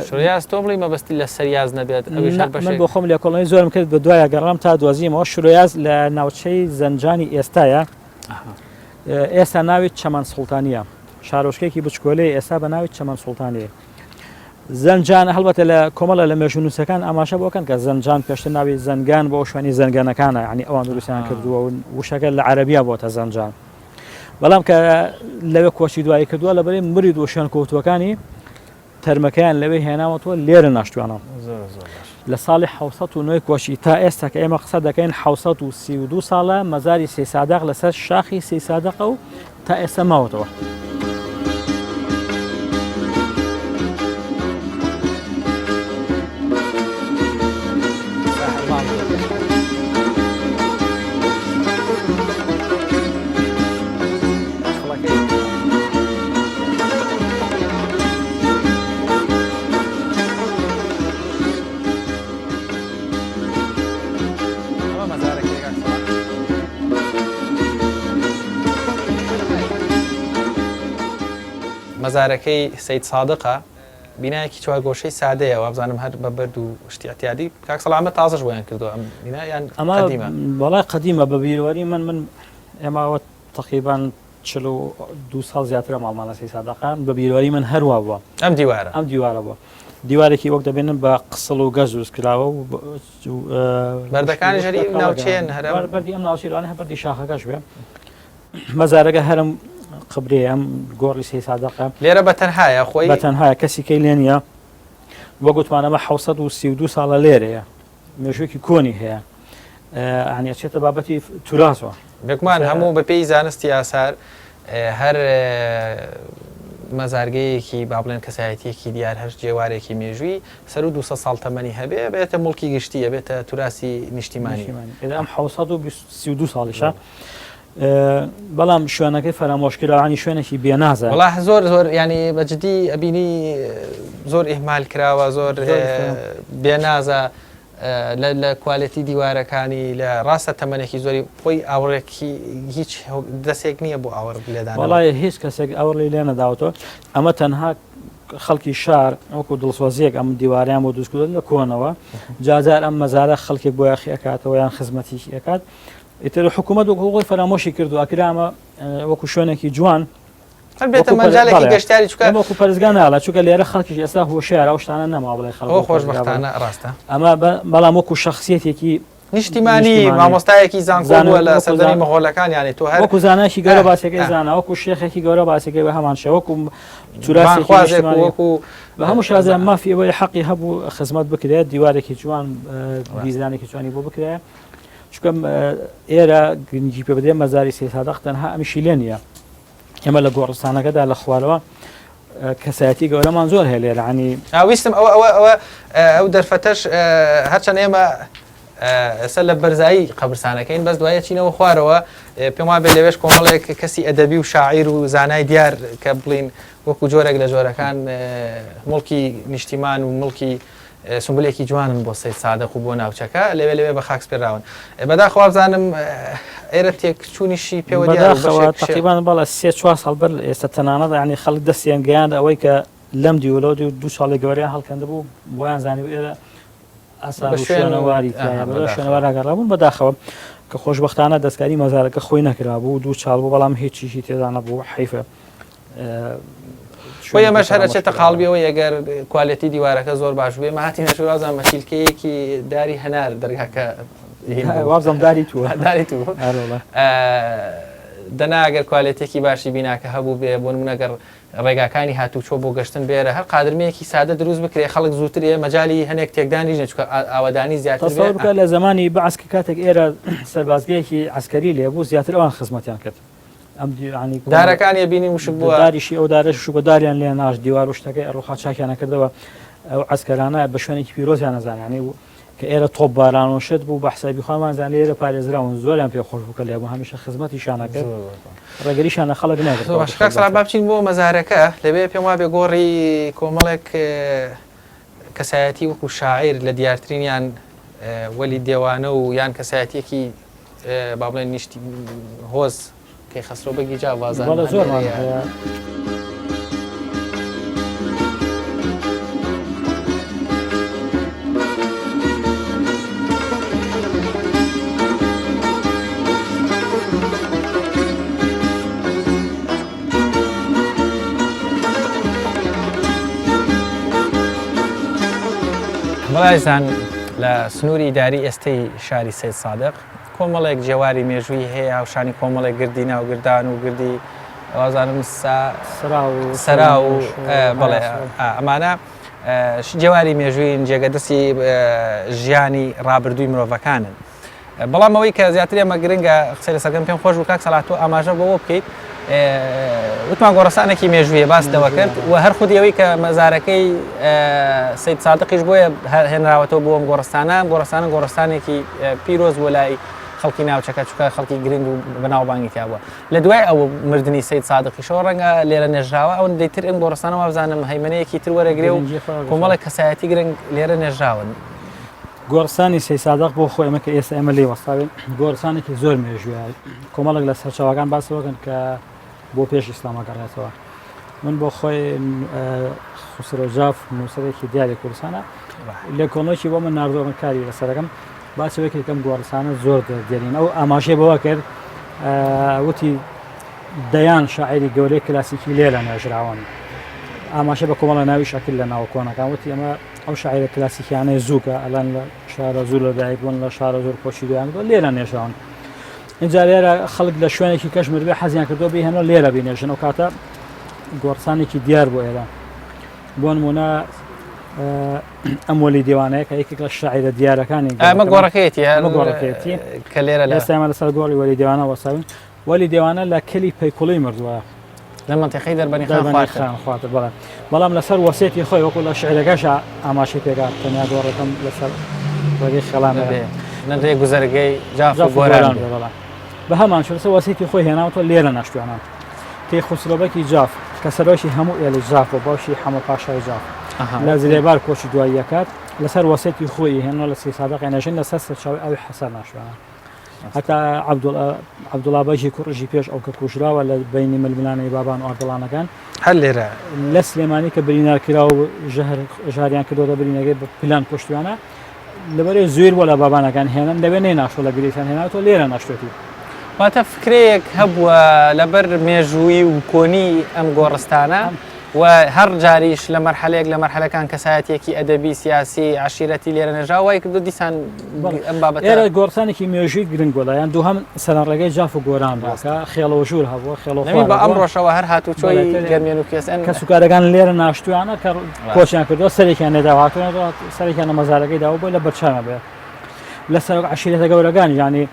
شرۆیاز تۆ بڵی مەبەستی لە سەریاز نەبێت من بۆ خۆم لێکۆڵینەوەی زۆرم کرد بە دوایە گەڕام تا دۆزیمەوە شرۆیاز لە ناوچەی زەنجانی ئێستایە ئێستا ناوی چەمەن سوڵتانیە شارۆچکێکی بچکۆلەی ئێستا بە ناوی چەمەن سوڵتانیە زەنجان هەڵبەتە لە کۆمەڵە لە مێژونووسەکان ئاماشە بۆکەن کە زەنجان پێشتر ناوی زەنگان بۆ شوێنی زەنگانەکانە ینی ئەوان دروستیان کردووە و وشەکە لە عەرەبیە بۆتە زەنجان بەڵام کە لەوێ کۆچی دوایی کردووە لەبەرەی مرید و شوێن کەوتووەکانی تەرمەکەیان لەوێ هێناوەتەوە لێرە ناشتوانە لە ساڵی 1970 کۆچی تا ئێستا کە ئێمە قسە دەکەین 1932 ساڵە مەزاری سێ سادەق لەسەر شاخی سێ سادەقە و تا ئێستا ماوەتەوە مەزارەکەی سەید سادقە بینایەکی چوارگۆشەی سادەیە وابزانم هەر بە بەرد و شتی احتیاطی کاک سەلامەت تازەش بۆیان کردووە ئەم بینایان قەدیمە وەڵای قەدیمە بە بیرۆری من ئێماوە تقریبان 42 ساڵ زیاترە ماڵمانە سەید سادقان بە بیرۆری من هەروە بووە ئەم دیوارە بووە دیوارێکی وەک دەبێنن بە قسڵ و گەز دروست کراوە و بەردەکانی ژەری ناوچێن هەر بەردی ئەم ناوچیرانە هەبەردی شاخەکەش بێ مەزارەکە هەرم قبرێ ئەم گۆڕی سێ سادەقە لێرە بەتەنهایە خۆی بەتەنها کەسی کەی لێ نییە وەگوتمانەمە 1932 ساڵە لێرەیە مێژوێکی کۆنی هەیە عنی ئەچێتە بابەتی توراسەوە بێکمان هەموو بە پێی زانستی ئاسار هەر مەزارگەیەکی با بڵێن کەسایەتیەکی دیار هەر جێوارێکی مێژووی سەر و 200 ساڵ تەمەنی هەبێ بێتە مڵکی گشتیە بێتە توراسی نیشتیمانی ئەم 1932 ساڵیشە بەڵام شوێنەکەی فەرامۆشکراوانی شوێنێکی بێنازە وڵا زۆر ینی بەجددی ئەبینی زۆر ئیهمال کراوە زۆر بێنازە لە کوالەتی دیوارەکانی لە ڕاستە تەمەنێکی زۆری خۆی ئاوڕێکی هیچ دەستێک نییە بۆ ئاوەڕ لێدان وڵای هیچ کەسێک ئەوڕی لێ نەداوەتەوە ئەمە تەنها خەڵکی شار ئەوکو دڵسۆزیەک ئەم دیواریان بۆ دروستکردن لە کۆنەوە جاجار ئەم مەزارە خەڵکێک بۆ یاخی ئەکاتەوە یان خزمەتیشی ئەکات ئیتر حکوومەت وەکو خۆی فەرامۆشی کردو ئەکرامە وەکو شوێنێکی جوان بێتە مەجالێکی گەشتیاری چکە وەکو پەرزگا ناڵە چونکە لێرە خەڵکی ئێستا هۆشیارە ئەو شتانە نەما بڵێ خەڵک خۆشبەختانە ڕاستە ئەمە بەڵام وەکو شخصیەتێکی نیشتیمانی مامۆستایەکی زانکۆ لە سەردەمی مەغۆڵەکان یانی تۆ هەر وەکو زانایکی گەورە باسەکەی زانە وەکو شێخێکی گەورە باسەکەی بە هەمان شێوە وەکو توراسێکی وەکو بە هەموو شازە مافی ئەوەی حەقی هەبوو خزمەت بکرێت دیوارێکی جوان دیزانێکی جوانی بۆ بکرێت چکە ئێرە گرنگی پێ بدێ مەزاری سێ سادەق تەنها ئەمیشی لێ نییە ئێمە لە گۆڕستانەکەدا لە خوارەوە کەسایەتی گەورەمان زۆر هەیە لێرە عنی ویستم ئەو دەرفەتەش هەرچەند ئێمە ئێستا لە بەرزایی قەبرستانەکەین بەس دوایە چینەوە خوارەوە پێم وایە بێ لەوێش کۆمەڵێک کەسی ئەدەبی و شاعیر و زانای دیار کە بڵین وەکو جۆرێک لە جۆرەکان مڵکی نیشتیمان و مڵکی سمبولێکی جوانن بۆ سەید سادق و بۆ ناوچەکە لەوێ بە خاکس پێراون بەداخەوە بزانم ئێرە تێکچوونیشی پێوە دیارەوە تقریبان بەڵە 3-4 ساڵ بەر ئێستا تەنانەت ینی خەڵک دەستیان گەیاند ئەوەی کە لەم دیوەلۆ دو ساڵی گەوریان هەڵکەندە بوو بۆیان زانی و ئێرە شوێنەواری شوێنەوارگەڕابوون بەداخەوە کە خۆشببختانە دەستکاری مەزارەکە خۆی نەکرا بوو دوو چاڵ بوو بەڵام هیچیشی تێدانە بوو حیفە ئەمەش هەرچێتە قاڵبیەوە ئەگەر کوالەتی دیوارەکە زۆر باش بێ ماهاتی نەشوازان مەشیلکەیەکی داری هەنار دەرگاکە وازم داری تو دەناگەر کوالێتێکی باشی بیناکە هەبوو بێ بۆ نمونەگەر ڕێگاکانی هاتوو چۆ بۆ گەشتن بێرە هەر قادرمەیەکی سادە دروست بکرێ خەڵک زووترێ مەجای هەنێک تێکدانی ژنچکە ئاوادانی زیاتر بکە لە زمانی بەعسکە کاتێک ئێرە سەربازگەیەکی عسکەری لێبوو زیاتر ئەوان خزمەتیان کرد دارەکانی بینی وشک بووە داریشی ئەو دارەش و بەداریان لێ ناش دیوار و شتەکەی ئەڕۆخا چاکیانە کردەوە ئەو عسکەرانە بە شوێنێکی پیرۆزیان نەزانانی و کە ئێرە تۆپ باران و شت بوو بە حسابی خۆمانزان لێرە پارێزراون زۆریان پێ خۆش بوو کە لێبوو هەمیشە خزمەتیشانە کرد ڕێگەریشانە خەڵک نەکرد سەڵام با بچین بۆ مەزارەکە لەبێ پێم وا بێ گۆڕی کۆمەڵێک کەسایەتی وەکو شاعیر لە دیارترینیان وەلی دێوانە و یان کەسایەتیەکی با بڵێن نیشتی هۆز کەی خەسرۆ بەگی جاوازان زۆر بەڵایزان لە سنووری ئیداری ئێستەی شاری سەید سادق کۆمەڵێک جێواری مێژووی هەیە هاوشانی کۆمەڵێک گردی ناوگردان و گردی ئەوازانم سەرا و بڵێ ئەمانە جێواری مێژووین جێگەدەستی ژیانی ڕابردووی مرۆڤەکانن بەڵام ئەوەی کە زیاتر ئێمە گرنگە قسەی لە سەرگەم پێم خۆش و کاک سەڵاتۆ ئاماژە بەوە بکەیت وتمان گۆڕستانێکی مێژوویە باس دەوە کرد و هەر خودیەوەی کە مەزارەکەی سەید سادقیش بۆیە هێنراوەتەوە بۆم گۆڕستانە گۆڕستانێکی پیرۆز بۆ لای خەڵکی ناوچەکە چووکە خەڵکی گرنگ و بەناوبانگی تیا بووە لە دوای ئەو مردنی سەید سادقیشەوە ڕەنگە لێرە نێژراوە ئەو دەیتر ئەم گۆڕستانەوە بزانم هەیمنەیەکی تر وەرەگرێ و کۆمەڵێک کەسایەتی گرنگ لێرە نێژراون گۆڕستانی سەید سادق بۆ خۆی ئەمە کە ئێستا ئێمە لێ وەستاوین گۆڕستانێکی زۆر مێژوویە کۆمەڵێک لە سەرچاوەکان باسەوەکەن کە بۆ پێش ئیسلامە گەڕێتەوە من بۆ خۆی خسرۆ جاف نووسەرێکی دیاری کوردستانە لە کۆنۆکی بۆ من ناردۆمە کاری لەسەرەکەم باسەوەی کەم گۆڕستانە زۆر دێرین ئەو ئاماژێ بەوە کرد وتی دەیان شاعری گەورەی کلاسیکی لێرە نێژراون ئاماژە بە کۆمەڵە ناوی شەکل لە ناو کۆنەکان وتی ئەمە ئەو شاعرە کلاسیکیانەی زووکە ئەلان لە شارە زوو لە دایکبوون لە شارە زۆر پۆشی دویان لێرە نێژراون اینجا لێرە خەڵک لە شوێنێکی کەشمیر بێ حەزیان کردو بهێنەوە لێرە بینێژن و کاتە گۆڕستانێکی دیار بۆ ئێرە بۆ نمونە ئەم وەلی دیوانەیە کە یەکێک لە شاعرە دیارەکانی ئەمە گۆڕەکەیەتی گۆڕەکەیەتی کە لێرە ئێستا ئێمە لەسەر گۆڕی وەلی دیوانە وەساوین وەلی دیوانە لە کەلی پەیکوڵی مردووە لە منتیقەی دەربەنی خواتر بەڵام لەسەر وەسێتی خۆی وەکو لە شعرەکەش ئاماشی پێگات تەنیا گۆڕەکەم لەسەر ڕێگەی خەڵام نەدرێ گوزەرگەی جاف گۆران بە هەمان شوێنە وەسێتی خۆی هێناوەوە لێرە ناشتوانان تێ خسرۆبەکی جاف کە سەرۆشی هەموو ئێلی جاف و باشی هەموو پاشای جاف لە زلێبار کۆچی دوای یەکات لەسەر وەسێتی خۆی هێنەوە لە سەید سادق نەژین لەسەر سەرچاوی ئەوی حەسەن ناشتوانان هەتا عەبدوڵا بەژی کوڕژی پێش ئەو کە کوژراوە لە بینی ململانەی بابان و ئاردڵانەکان هەر لێرە لە سلێمانی کە برینارکرا و ژاریان کردەوە بەرینەکەی بە پلان پشتیوانە لەبەرێ زوێر بۆ لە بابانەکان هێنن دەبێت نەیناشۆ لە گرێتان هێناتەوە لێرە ناشتێتی واتە فکرەیەک هەبووە لەبەر مێژووی و کۆنی ئەم گۆڕستانە و هەر جاریش لە مەرحەلەیەک لە مەرحەلەکان کەسایەتێکی ئەدەبی سیاسی عشیرەتی لێرە نێژرا وای کردو دیسان ئەم بابەتە ئێرە گۆڕستانێکی مێژووی گرنگ بۆلایەن دووهەم سەرڕێگەی جاف و گۆران بووکە خێڵەوە ژوور هەبووە خێڵەوە بە ئەم ڕۆژەوە هەر هاتوچۆی گەرمێن و کێسن کە سوکارەکان لێرە ناشتوانە کە کۆچیان کردووە سەرێکیان نێداواتوە سەرێکیان لە مەزارەکەی داوە بۆی لە بەرچامە بێت لە سەر عشیرەتە گەورەکان ینی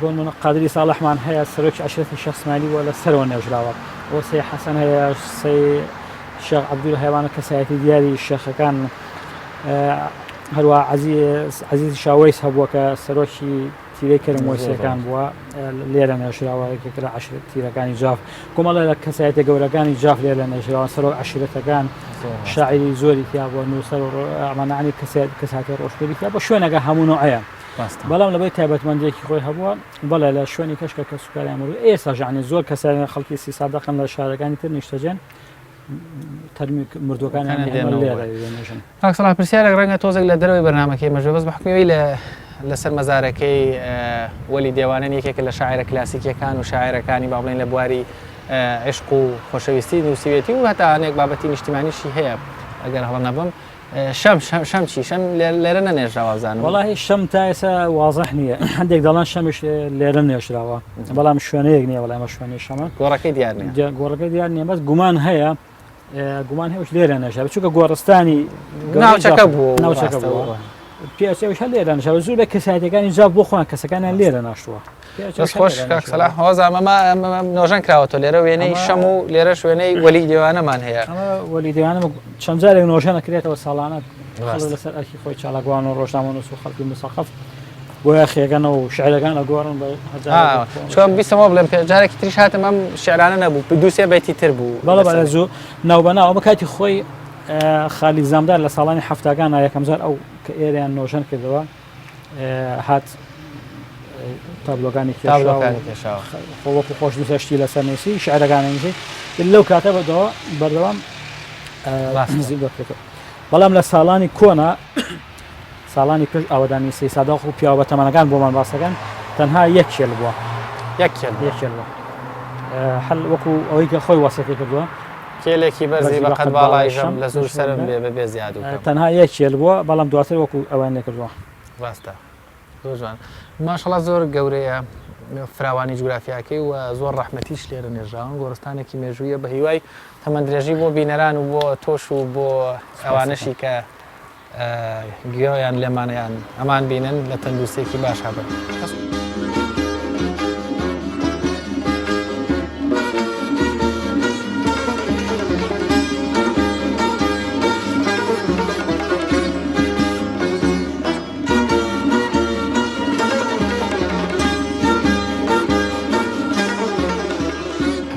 بۆ من قادری ساڵحمان هەیە سەرۆکی عشرەتی شەخ اسماعیلی وە لە سەرەوە نێژراوە بۆ سەی حەسەن هەیە سەی شێخ عەبدول هەیوانە کەسایەتی دیاری شێخەکان هەروە عزیز شاوەیس هەبووە کە سەرۆکی تیرەی کەرمۆسیەکان بووە لێرە نێژراوە یەکێک لە تیرەکانی جاف کۆمەڵە لە کەسایەتە گەورەکانی جاف لێرە نێژراوە سەرۆک عەشیرەتەکان شاعری زۆری تیا بووە نووسەر ئەمانەانی کەساتی ڕۆژبەری تیا بە شوێنەکە هەموو نوعەیە بەڵام لەبەی تایبەتمەندێکی خۆی هەبووە بەڵێ لە شوێنی کەشکە کە سوکاریان ئێستا ژانی زۆر کەسانی خەڵکی سی سادەقن لە شارەکانی تر نیشتەجێن مردوەکانیان سەڵات پرسیارێک ڕەنگە تۆزێک لە دەرەوەی بەرنامەکەی مەژە بەس بەحکوێی لەسەر مەزارەکەی وەلی دێوانن یەکێکە لە شاعرە کلاسیکیەکان و شاعرەکانی با بڵێن لە بواری عشق و خۆشەویستی نووسیوێتی و هەتا هەنێک بابەتی نیشتیمانیشی هەیە ئەگەر هەڵە نەبم شەم چی شەم لێرە نەنێژراوە بزانم وەڵاهی شەم تا ئێستا وازەح نییە هەندێک دەڵان شەمش لێرە نێژراوە بەڵام شوێنەیەک نییە وەڵامە شوێنەی شەمە گۆڕەکەی دیار نییە گۆڕەکەی دیار نییە بەس گومان هەیە گومان هەوش لێرە نەژە بچووکە گۆڕستانی ناوچەکە بوو ناوچەکە بوو پیاچەوەش هەر لێرە نەژە زوو لە کەسایەتەکانی جاب بۆ خۆیان کەسەکانیان لێرە ناشتووە دەست خۆش کاکسەلاح هۆزە ئەمە نۆژەن کراوەتەوە لێرە وێنەی شەم و لێرە شوێنەی وەلی دێوانەمان هەیە وەلی دێوانە چەند جارێک نۆژە نەکرێتەوە ساڵانە لەسەر ئەرکی خۆی چالاگوان و ڕۆژنامە نووس و خەڵکی مسەقف بۆیە خێگەنە و شعرەکان ئەگۆڕن چۆن بیستەوە بڵێم جارێکی تریش هاتم ئەم شعرانە نەبوو دووسێ بەیتی تر بوو بەڵێ بەڵێ زوو ناوبەناوە بە کاتی خۆی خالی زامدار لە ساڵانی هەفتاگان یەکەم جار ئەو کە ئێرەیان نۆژەن کردەوە هات تابلۆکانی کێشاوە وەکو خۆش دووسەشتی لەسەر نووسی شعرەکانی نووسی لەو کاتە بەردەوام نزیک دەکرێتەوە بەڵام لە ساڵانی کۆنا ساڵانی پێش ئەوەدانی سی سادەق و پیاوە بەتەمەنەکان بۆمان باسەکان تەنها یەک کێل بووە یەک کێل بووە هەل وەکو ئەوەی کە خۆی وەسەتی کردووە کێلێکی بەرزی بەقەت باڵای ژەم لە زوو سەرم بێ زیاد و تەنها یەک کێل بووە بەڵام دواتر وەکو ئەوان نەکردووە ڕاستە زۆر جوان ماشەڵڵا زۆر گەورەیە فراوانی جوگرافیاکەی و زۆر ڕەحمەتیش لێرە نێژراون گۆڕستانێکی مێژوویە بە هیوای تەمەندرێژی بۆ بینەران و بۆ تۆش و بۆ ئەوانەشی کە گوێیان لێمانیان ئەمان بینن لە تەندروستێکی باش هەبن.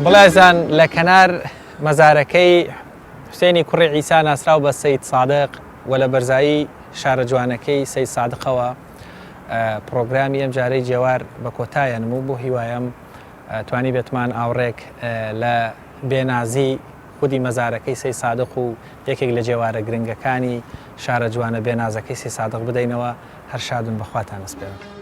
بڵێزان لە کەنار مەزارەکەی حوسێنی کوڕی عیسا ناسراو بە سەید سادق و لە بەرزایی شارە جوانەکەی سەید سادقەوە پرۆگرامی ئەم جارەی جێوار بە کۆتایەنم و بۆ هیوایم توانی بێتمان ئاوڕێک لە بێنازی خودی مەزارەکەی سەید سادق و یەکێک لە جێوارە گرنگەکانی شارە جوانە بێنازەکەی سەید سادق بدەینەوە هەر شادن بەخواتان ئەسپێرم.